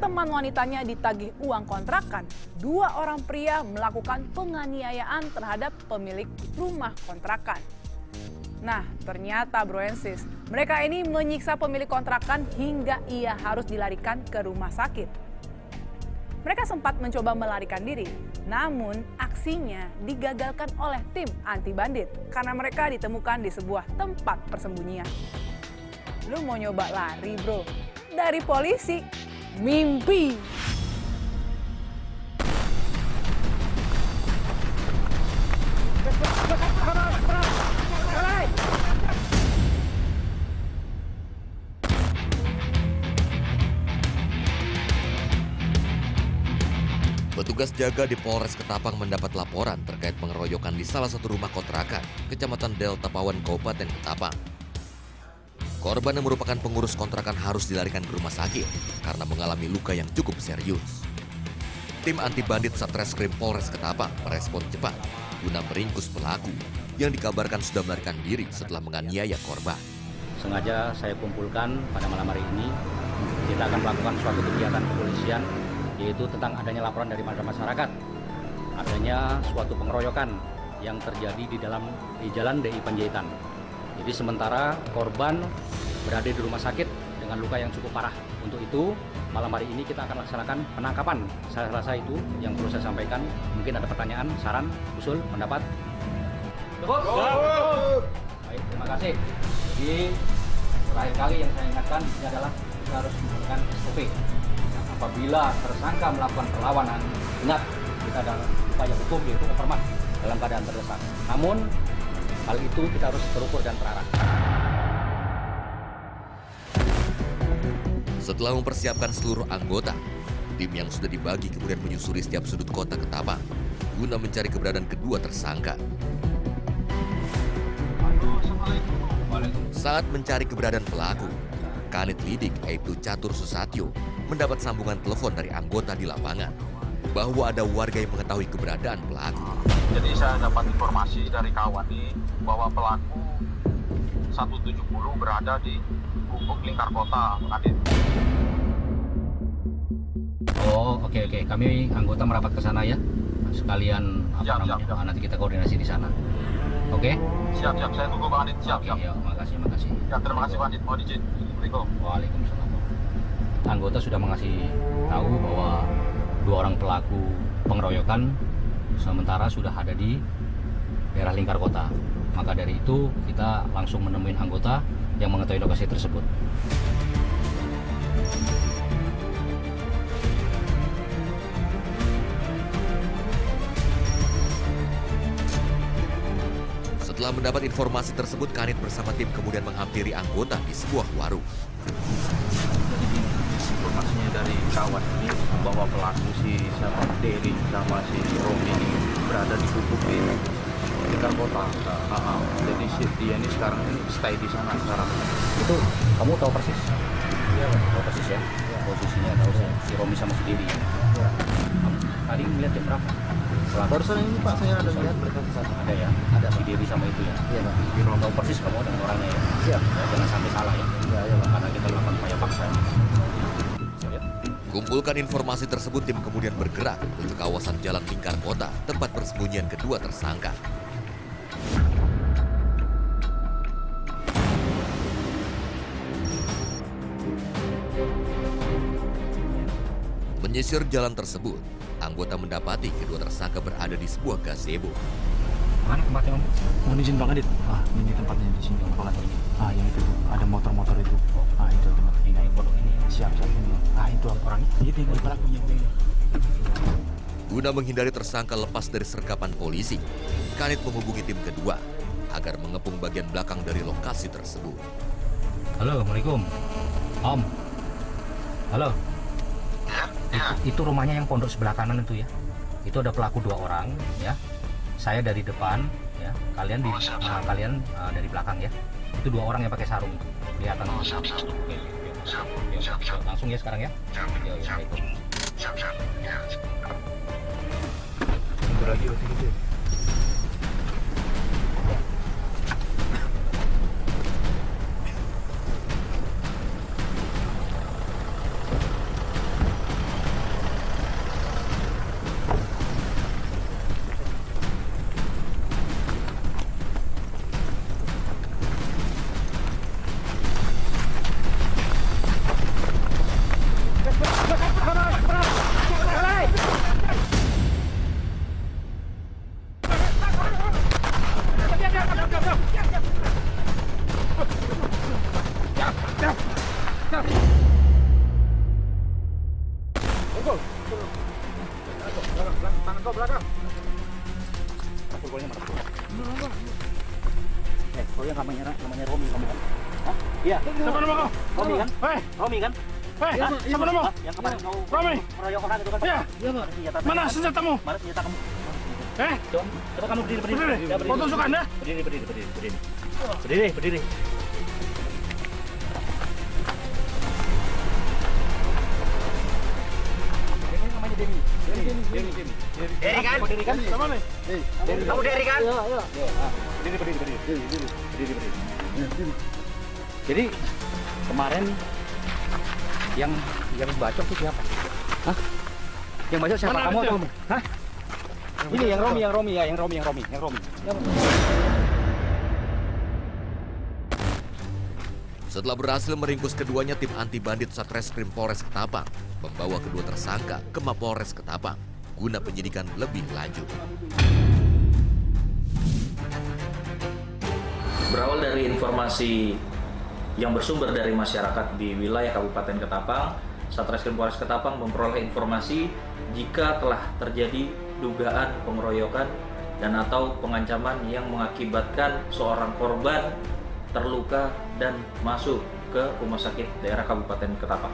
teman wanitanya ditagih uang kontrakan, dua orang pria melakukan penganiayaan terhadap pemilik rumah kontrakan. Nah, ternyata bro and sis, mereka ini menyiksa pemilik kontrakan hingga ia harus dilarikan ke rumah sakit. Mereka sempat mencoba melarikan diri, namun aksinya digagalkan oleh tim anti bandit karena mereka ditemukan di sebuah tempat persembunyian. Lu mau nyoba lari bro? Dari polisi? Mimpi! Petugas jaga di Polres Ketapang mendapat laporan terkait pengeroyokan di salah satu rumah kontrakan, Kecamatan Delta Pawan, Kabupaten Ketapang. Korban yang merupakan pengurus kontrakan harus dilarikan ke rumah sakit karena mengalami luka yang cukup serius. Tim anti bandit Satreskrim Polres Ketapang merespon cepat guna meringkus pelaku yang dikabarkan sudah melarikan diri setelah menganiaya korban. Sengaja saya kumpulkan pada malam hari ini, kita akan melakukan suatu kegiatan kepolisian, yaitu tentang adanya laporan dari masyarakat, adanya suatu pengeroyokan yang terjadi di Jalan DI Panjaitan. Jadi sementara korban berada di rumah sakit dengan luka yang cukup parah. Untuk itu, malam hari ini kita akan laksanakan penangkapan. Saya rasa itu yang perlu saya sampaikan. Mungkin ada pertanyaan, saran, usul, pendapat. Cukup? Baik, terima kasih. Jadi terakhir kali yang saya ingatkan ini adalah kita harus menggunakan SOP. Apabila tersangka melakukan perlawanan, ingat kita ada upaya hukum yaitu hormat dalam keadaan terdesak. Namun hal itu kita harus terukur dan terarah. Setelah mempersiapkan seluruh anggota, tim yang sudah dibagi kemudian menyusuri setiap sudut kota Ketapang guna mencari keberadaan kedua tersangka. Saat mencari keberadaan pelaku, Kanit Lidik Aibtu Catur Susatyo mendapat sambungan telepon dari anggota di lapangan bahwa ada warga yang mengetahui keberadaan pelaku. Jadi saya dapat informasi dari kawan ini bahwa pelaku 170 berada di Gubuk Lingkar Kota, Kanit. Oh, oke. Kami anggota merapat ke sana ya. Sekalian siap. Nanti kita koordinasi di sana. Oke? Siap. Saya tunggu Bang Kanit. Siap. Ya, makasih. Ya, terima kasih Bang Kanit. Mohon izin. Assalamualaikum. Waalaikumsalam. Anggota sudah mengasih tahu bahwa dua orang pelaku pengeroyokan sementara sudah ada di daerah lingkar kota. Maka dari itu kita langsung menemuin anggota yang mengetahui lokasi tersebut. Setelah mendapat informasi tersebut, Kanit bersama tim kemudian menghampiri anggota di sebuah warung. Jadi informasinya dari kawan ini bahwa pelaku si Derry sama si Romi ini berada di Gubuk di Lingkar Kota. Jadi dia ini sekarang stay di sana sekarang. Itu kamu tahu persis? Iya, tahu persis ya. Posisinya tahu si Romi sama si Derry. Ya. Tadi melihat jam berapa? Barusan ini Pak saya ada lihat mereka ke sana. Ada ya? Ada si Derry sama itu ya? Iya Pak. Tahu persis kamu dengan orangnya ya? Siap. Ya, jangan sampai salah ya. Iya Pak. Karena kita lakukan upaya paksa. Kumpulkan informasi tersebut, tim kemudian bergerak menuju kawasan Jalan Lingkar Kota, tempat persembunyian kedua tersangka. Menyisir jalan tersebut, anggota mendapati kedua tersangka berada di sebuah gazebo. Mana tempatnya Om? Mohon izin Bang Adit. Ini tempatnya di sini Bang Adit. Yang itu ada motor-motor itu. Itu tempat Ini naik pondok ini. siap ini. Itu orangnya. Itu yang pelakunya ini. Guna menghindari tersangka lepas dari sergapan polisi, Kanit menghubungi tim kedua agar mengepung bagian belakang dari lokasi tersebut. Halo, Assalamualaikum. Om. Halo. Itu rumahnya yang pondok sebelah kanan itu ya. Itu ada pelaku dua orang ya. Saya dari depan ya. Kalian dari belakang ya. Itu dua orang yang pakai sarung itu. Kelihatan. Oke. Siap. Langsung ya sekarang ya. Siap. Itu lagi itu. Pukul. Belakang. Tangan kau belakang. Pukulnya mana? Kau yang namanya Romi kamu kan? Hah? Iya. Siapa nama kau? Romi kan? Hei, Romi kan? hei, siapa nama? Yang kemarin kau Romi. meroyok orang itu kan? Iya. Mana senjata? Mana senjatamu? Mana senjata kamu? Coba kamu berdiri. Berdiri. Ya, Kau tunjukkan ya. Berdiri. Ini namanya Demi. Deri kan? Kamu Deri kan? Sama nih. Kamu Deri kan? Iya. Berdiri. Jadi kemarin yang bacok itu siapa? Hah? Yang bacok siapa? Mana Kamu itu? atau kamu? Hah? Ini yang Romi. Setelah berhasil meringkus keduanya, tim anti bandit Satreskrim Polres Ketapang membawa kedua tersangka ke Mapolres Ketapang guna penyidikan lebih lanjut. Berawal dari informasi yang bersumber dari masyarakat di wilayah Kabupaten Ketapang, Satreskrim Polres Ketapang memperoleh informasi jika telah terjadi dugaan pengeroyokan dan atau pengancaman yang mengakibatkan seorang korban terluka dan masuk ke rumah sakit daerah Kabupaten Ketapang.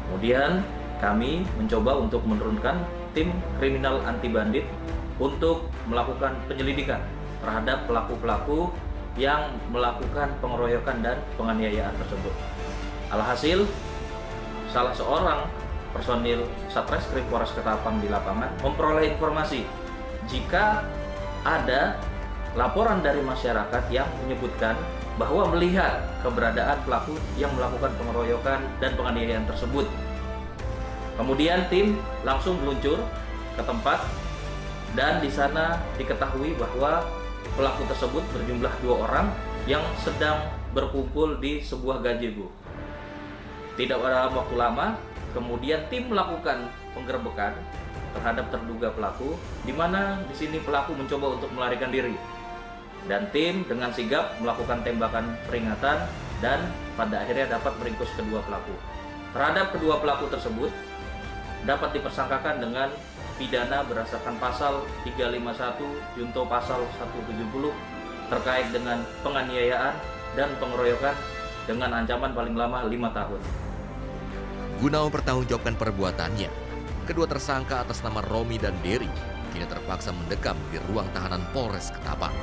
Kemudian kami mencoba untuk menurunkan tim kriminal anti bandit untuk melakukan penyelidikan terhadap pelaku-pelaku yang melakukan pengeroyokan dan penganiayaan tersebut. Alhasil, salah seorang personil Satreskrim Polres Ketapang di lapangan memperoleh informasi jika ada laporan dari masyarakat yang menyebutkan bahwa melihat keberadaan pelaku yang melakukan pengeroyokan dan penganiayaan tersebut. Kemudian tim langsung meluncur ke tempat dan di sana diketahui bahwa pelaku tersebut berjumlah 2 orang yang sedang berkumpul di sebuah gazebo. Tidak ada waktu lama, kemudian tim melakukan penggerbekan terhadap terduga pelaku, di mana di sini pelaku mencoba untuk melarikan diri. Dan tim dengan sigap melakukan tembakan peringatan dan pada akhirnya dapat meringkus kedua pelaku. Terhadap kedua pelaku tersebut dapat dipersangkakan dengan pidana berdasarkan pasal 351 junto pasal 170 terkait dengan penganiayaan dan pengeroyokan dengan ancaman paling lama 5 tahun. Guna mempertanggungjawabkan perbuatannya, kedua tersangka atas nama Romi dan Deri kini terpaksa mendekam di ruang tahanan Polres Ketapang.